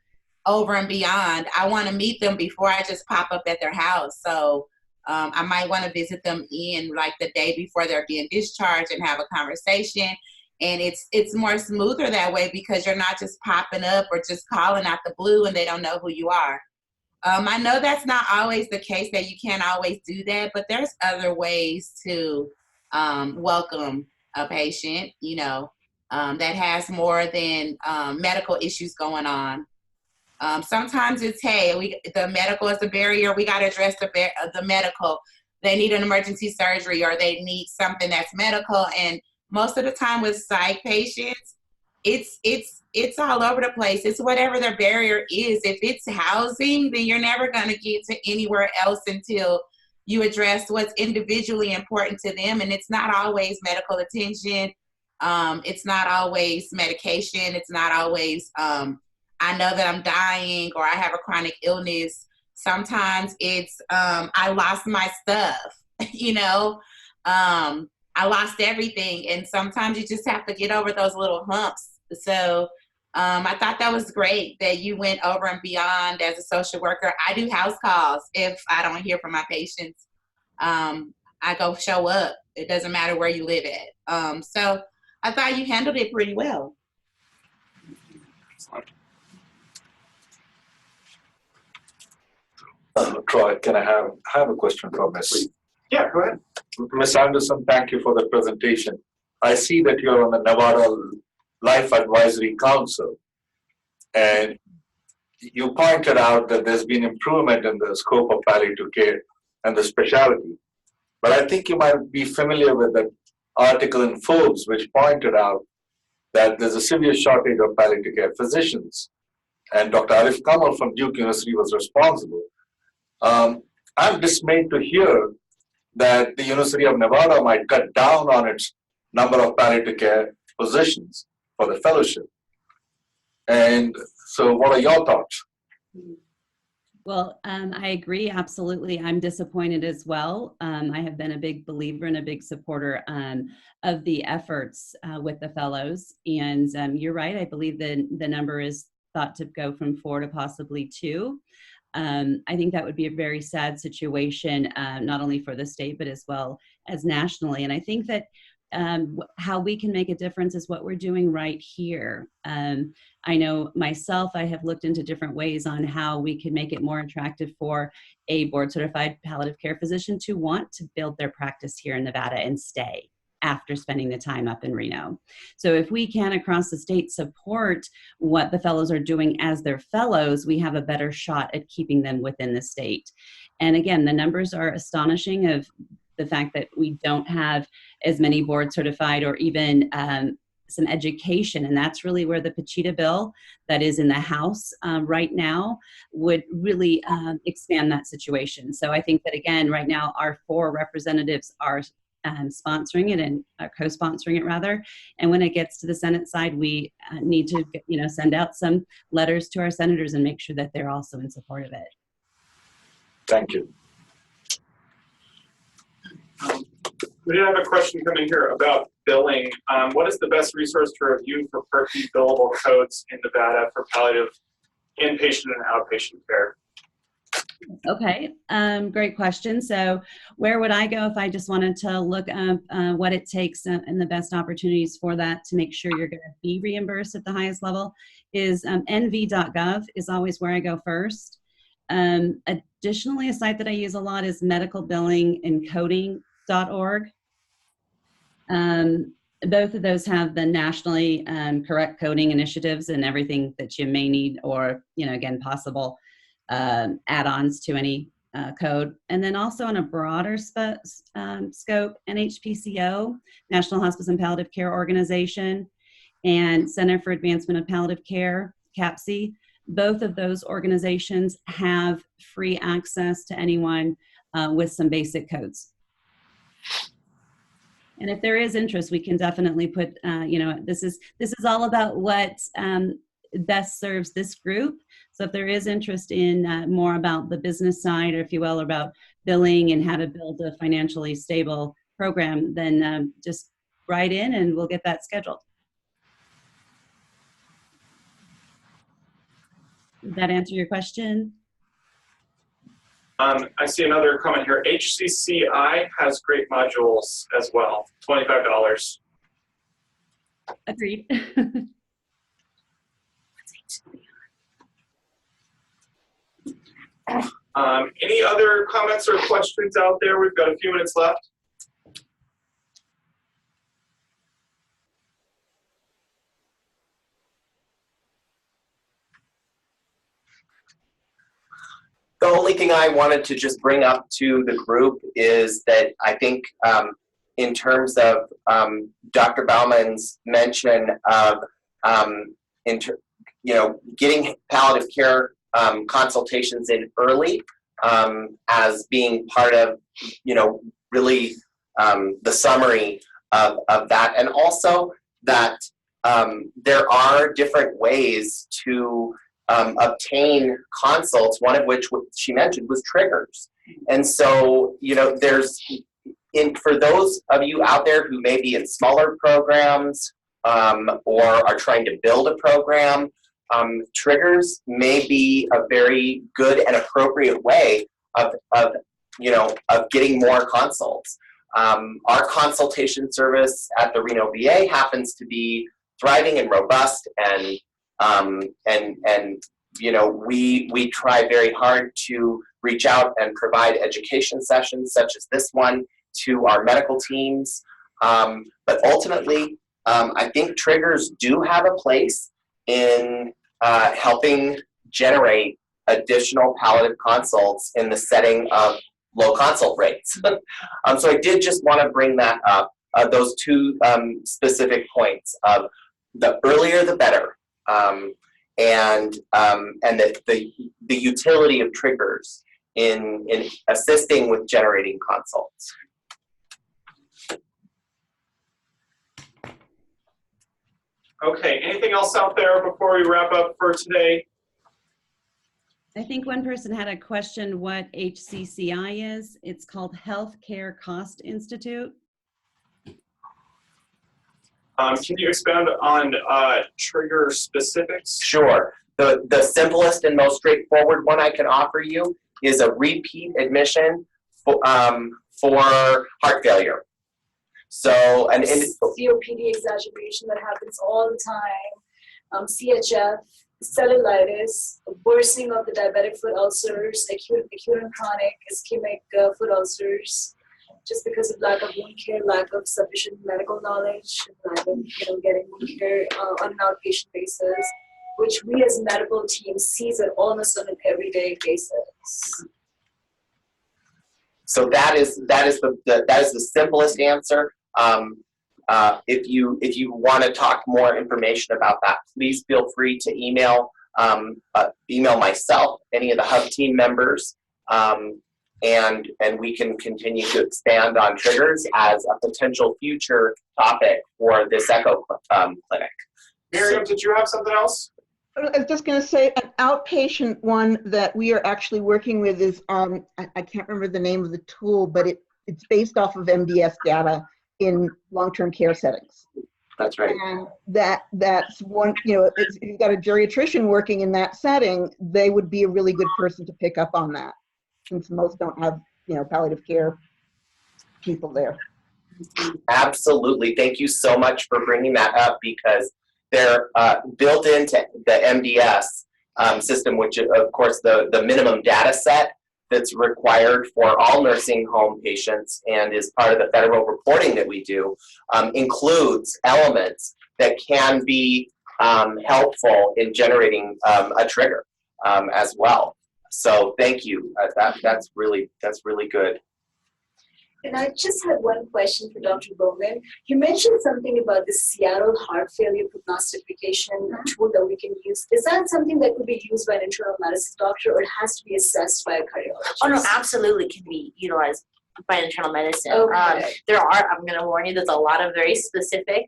over and beyond. I want to meet them before I just pop up at their house. So I might want to visit them in like the day before they're being discharged and have a conversation. And it's more smoother that way because you're not just popping up or just calling out the blue and they don't know who you are. I know that's not always the case, that you can't always do that, but there's other ways to welcome a patient, you know, that has more than medical issues going on. Sometimes it's, hey, the medical is a barrier. We got to address the medical. They need an emergency surgery or they need something that's medical. And most of the time with psych patients, it's all over the place. It's whatever their barrier is. If it's housing, then you're never going to get to anywhere else until you address what's individually important to them. And it's not always medical attention. It's not always medication. It's not always, I know that I'm dying or I have a chronic illness. Sometimes it's, I lost my stuff, you know, I lost everything. And sometimes you just have to get over those little humps. So I thought that was great that you went over and beyond as a social worker. I do house calls if I don't hear from my patients. I go show up. It doesn't matter where you live at. So I thought you handled it pretty well. Troy, can I have a question for Ms. Yeah, go ahead. Ms. Anderson, thank you for the presentation. I see that you're on the Nevada Life Advisory Council, and you pointed out that there's been improvement in the scope of palliative care and the specialty. But I think you might be familiar with the article in Forbes, which pointed out that there's a severe shortage of palliative care physicians. And Dr. Arif Kamal from Duke University was responsible. I'm dismayed to hear that the University of Nevada might cut down on its number of palliative care positions for the fellowship. And so what are your thoughts? Well, I agree, absolutely. I'm disappointed as well. I have been a big believer and a big supporter of the efforts with the fellows. And you're right, I believe the number is thought to go from 4 to possibly 2. I think that would be a very sad situation, not only for the state, but as well as nationally. And I think that how we can make a difference is what we're doing right here. I know myself, I have looked into different ways on how we can make it more attractive for a board certified palliative care physician to want to build their practice here in Nevada and stay after spending the time up in Reno. So if we can across the state support what the fellows are doing as their fellows, we have a better shot at keeping them within the state. And again, the numbers are astonishing of the fact that we don't have as many board certified or even some education. And that's really where the Pachita bill that is in the House right now would really expand that situation. So I think that again, right now our 4 representatives are sponsoring it and co-sponsoring it rather. And when it gets to the Senate side, we need to, send out some letters to our senators and make sure that they're also in support of it. Thank you. We did have a question come in here about billing. What is the best resource to review for Part B billable codes in Nevada for palliative inpatient and outpatient care? Okay, great question. So where would I go if I just wanted to look up what it takes and the best opportunities for that to make sure you're going to be reimbursed at the highest level is nv.gov is always where I go first. Additionally, a site that I use a lot is medicalbillingencoding.org. Both of those have the nationally correct coding initiatives and everything that you may need or, again, possible add-ons to any code. And then also on a broader scope, NHPCO, National Hospice and Palliative Care Organization, and Center for Advancement of Palliative Care, CAPC, both of those organizations have free access to anyone with some basic codes. And if there is interest, we can definitely put, this is all about what best serves this group. So if there is interest in more about the business side, or if you will, about billing and how to build a financially stable program, then just write in and we'll get that scheduled. Did that answer your question? I see another comment here. HCCI has great modules as well, $25. Agreed. Any other comments or questions out there? We've got a few minutes left. The only thing I wanted to just bring up to the group is that I think in terms of Dr. Bauman's mention of getting palliative care consultations in early as being part of really the summary of that, and also that there are different ways to obtain consults, one of which she mentioned was triggers. And so, for those of you out there who may be in smaller programs or are trying to build a program, triggers may be a very good and appropriate way of getting more consults. Our consultation service at the Reno VA happens to be thriving and robust, and we try very hard to reach out and provide education sessions such as this one to our medical teams. But ultimately, I think triggers do have a place in helping generate additional palliative consults in the setting of low consult rates. So I did just want to bring that up, those two specific points of the earlier the better, and the utility of triggers in assisting with generating consults. Okay, anything else out there before we wrap up for today? I think one person had a question what HCCI is. It's called Healthcare Cost Institute. Can you expand on trigger specifics? Sure. The simplest and most straightforward one I can offer you is a repeat admission for heart failure. So COPD exacerbation that happens all the time, CHF, cellulitis, worsening of the diabetic foot ulcers, acute and chronic ischemic foot ulcers, just because of lack of wound care, lack of sufficient medical knowledge, lack of getting wound care on an outpatient basis, which we as medical teams sees it almost on an everyday basis. So that is the simplest answer. If you want to talk more information about that, please feel free to email myself, any of the Hub team members, and we can continue to expand on triggers as a potential future topic for this ECHO clinic. Miriam, did you have something else? I was just going to say an outpatient one that we are actually working with is, I can't remember the name of the tool, but it's based off of MDS data in long-term care settings. That's right. And that's one, if you've got a geriatrician working in that setting, they would be a really good person to pick up on that, since most don't have, palliative care people there. Absolutely. Thank you so much for bringing that up, because they're built into the MDS system, which is, of course, the minimum data set that's required for all nursing home patients and is part of the federal reporting that we do, includes elements that can be helpful in generating a trigger as well. So thank you. That's really good. And I just had one question for Dr. Bowman. You mentioned something about the Seattle heart failure prognostication tool that we can use. Is that something that could be used by an internal medicine doctor, or it has to be assessed by a cardiologist? Oh no, absolutely can be utilized by internal medicine. Okay. There are, I'm going to warn you, there's a lot of very specific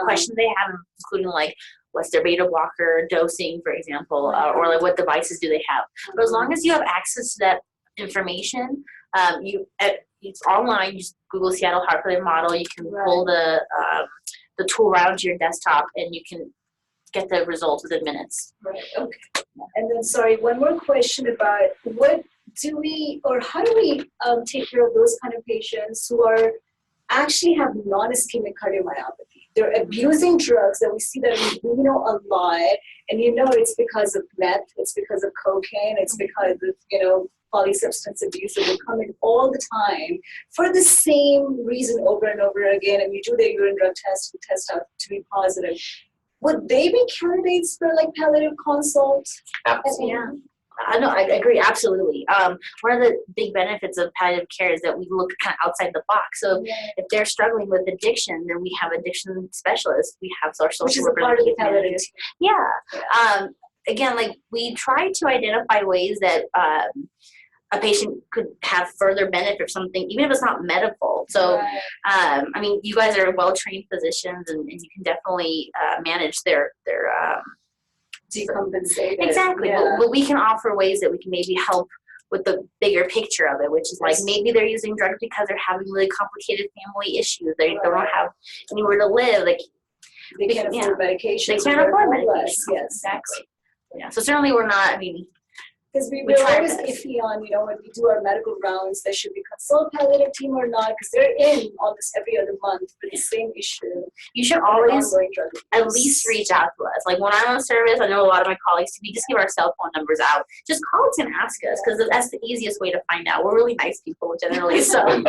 questions they have, including like, what's their beta blocker dosing, for example, or like what devices do they have. But as long as you have access to that information, it's online. You just Google Seattle heart failure model. You can pull the tool right onto your desktop, and you can get the results within minutes. Right. Okay. And then, sorry, one more question about what do we, or how do we take care of those kind of patients who are actually have non-ischemic cardiomyopathy? They're abusing drugs that we see that a lot, and it's because of meth, it's because of cocaine, it's because of polysubstance abuse that will come in all the time for the same reason over and over again, and you do the urine drug test to test out to be positive. Would they be candidates for like palliative consults? Absolutely. Yeah. I agree, absolutely. One of the big benefits of palliative care is that we look kind of outside the box. So if they're struggling with addiction, then we have addiction specialists. We have our social Which is a workers. part of the palliative. Yeah. Again, like we try to identify ways that a patient could have further benefit from something, even if it's not medical. So, you guys are well-trained physicians, and you can definitely manage their decompensated. Exactly. Yeah. But we can offer ways that we can maybe help with the bigger picture of it, which is like maybe they're using drugs because they're having really complicated family issues. They don't have anywhere to live. Like they can't afford medication. They can't afford medication. Yes, exactly. Yeah. So certainly we're not. Because we're try always our best. iffy on, when we do our medical rounds, there should we consult palliative team or not, because they're in almost every other month for the same issue. You should always at least reach out to us. Like when I'm on service, I know a lot of my colleagues, we just give our cell phone numbers out. Just call us and ask us, because that's the easiest way to find out. We're really nice people generally, so. And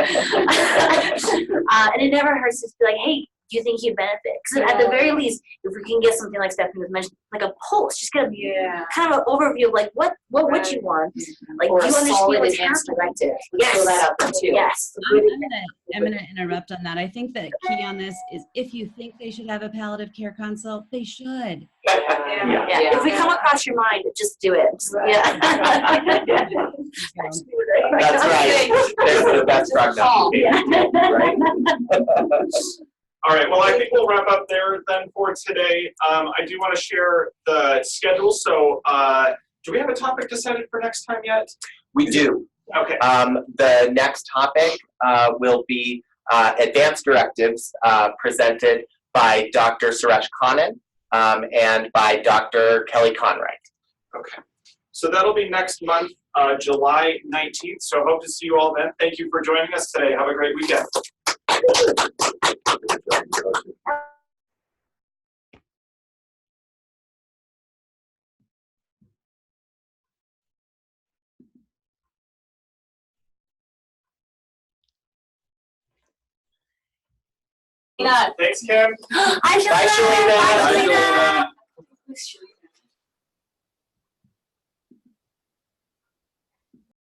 it never hurts to be like, hey, do you think you'd benefit? Because at the very least, if we can get something like Stephanie was mentioned, like a pulse, just get a kind of an overview of like what would you want? Like, Or do you a understand solid what's advanced happening? directive. Let's Yes. throw that out there too. Yes. I'm gonna interrupt on that. I think that key on this is if you think they should have a palliative care consult, they should. Yeah. If we come across your mind, just do it. Yeah. That's right. There's the best prognostication, right? All right, well, I think we'll wrap up there then for today. I do want to share the schedule. So do we have a topic decided for next time yet? We do. Okay. The next topic will be advanced directives presented by Dr. Suresh Kannan and by Dr. Kelly Conright. Okay. So that'll be next month, July 19th. So hope to see you all then. Thank you for joining us today. Have a great weekend. Thanks, Kim. Hi, Bye, Shalina. Bye, Shalina.